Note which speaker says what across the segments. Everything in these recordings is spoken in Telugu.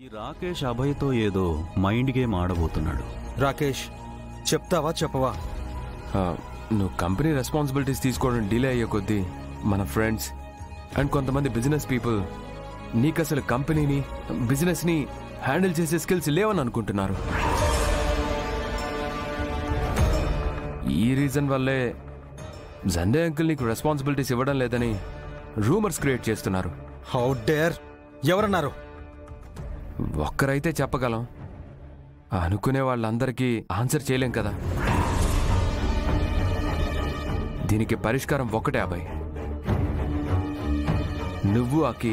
Speaker 1: ఈ రాకేష్ అభయ్తో ఏదో మైండ్ గేమ్ ఆడబోతున్నాడు.
Speaker 2: రాకేష్ చెప్తావా చెప్పవా?
Speaker 3: నువ్వు కంపెనీ రెస్పాన్సిబిలిటీస్ తీసుకోవడం డిలే అయ్యే కొద్దీ మన ఫ్రెండ్స్ అండ్ కొంతమంది బిజినెస్ పీపుల్ నీకు అసలు కంపెనీని బిజినెస్ని హ్యాండిల్ చేసే స్కిల్స్ లేవని అనుకుంటున్నారు. ఈ రీజన్ వల్లే జండే అంకుల్ నీకు రెస్పాన్సిబిలిటీస్ ఇవ్వడం లేదని రూమర్స్ క్రియేట్ చేస్తున్నారు.
Speaker 2: How dare! ఎవరన్నారు?
Speaker 3: ఒక్కరైతే చెప్పగలం, అనుకునే వాళ్ళందరికీ ఆన్సర్ చేయలేం కదా. దీనికి పరిష్కారం ఒక్కటే అబ్బాయి, నువ్వు అకి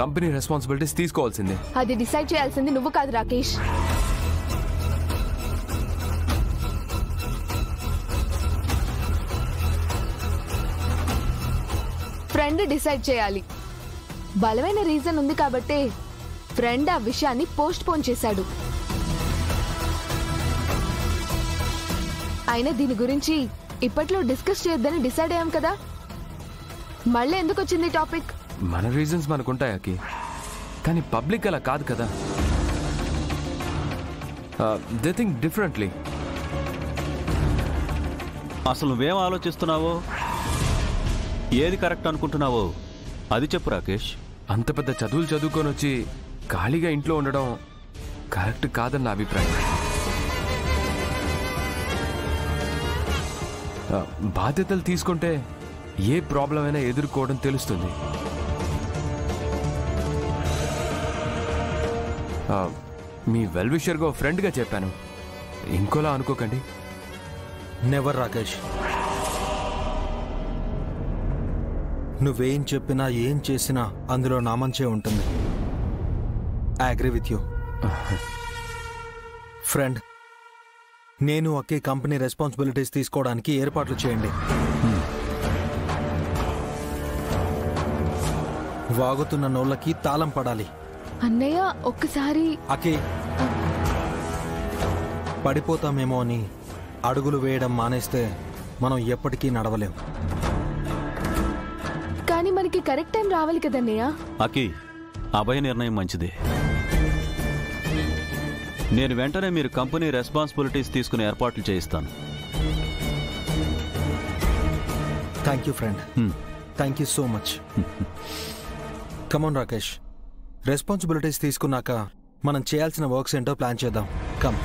Speaker 3: కంపెనీ రెస్పాన్సిబిలిటీస్ తీసుకోవాల్సిందే.
Speaker 4: అది డిసైడ్ చేయాల్సింది నువ్వు కాదు రాకేష్. ఫ్రెండ్ డిసైడ్ చేయాలి. బలమైన రీజన్ ఉంది కాబట్టే ఫ్రెండ్ ఆ విషయాన్ని పోస్ట్ పోన్ చేశాడు. అయినా దీని గురించి ఇప్పట్లో డిస్కస్ చేయొద్దని డిసైడ్ అయ్యాం కదా. మళ్ళీ ఎందుకు వచ్చింది టాపిక్?
Speaker 3: మన రీజన్స్ మనకుంటాయి, కానీ పబ్లిక్ అలా కాదు కదా. They think differently.
Speaker 1: అసలు నువ్వేం ఆలోచిస్తున్నావో, ఏది కరెక్ట్ అనుకుంటున్నావో అది చెప్పు రాకేష్.
Speaker 3: అంత పెద్ద చదువులు చదువుకొని వచ్చి ఖాళీగా ఇంట్లో ఉండడం కరెక్ట్ కాదని నా అభిప్రాయం. బాధ్యతలు తీసుకుంటే ఏ ప్రాబ్లం అయినా ఎదుర్కోవడం తెలుస్తుంది. మీ వెల్ విషర్గా ఫ్రెండ్గా చెప్పాను, ఇంకోలా అనుకోకండి.
Speaker 2: నెవర్ రాకేష్, నువ్వేం చెప్పినా ఏం చేసినా అందులో నా మంచే ఉంటుంది. I agree with you. Friend, నేను ఒకే కంపెనీ రెస్పాన్సిబిలిటీస్ తీసుకోవడానికి ఏర్పాట్లు చేయండి. వాగుతున్న నోళ్ళకి తాళం పడాలి.
Speaker 4: అన్నయ్య ఒక్కసారి.
Speaker 2: అకే, పడిపోతామేమో అని అడుగులు వేయడం మానేస్తే మనం ఎప్పటికీ నడవలేం.
Speaker 4: కానీ మనకి కరెక్ట్ టైం రావాలి కదన్నయ్య.
Speaker 1: అకి, అభయ నిర్ణయం మంచిదే. నేను వెంటనే మీరు కంపెనీ రెస్పాన్సిబిలిటీస్ తీసుకునే ఏర్పాట్లు చేయిస్తాను.
Speaker 2: Thank you friend, thank you so much. Come on Rakesh, responsibilities తీసుకున్నాక మనం చేయాల్సిన వర్క్స్ ఏంటో ప్లాన్ చేద్దాం. కమ్.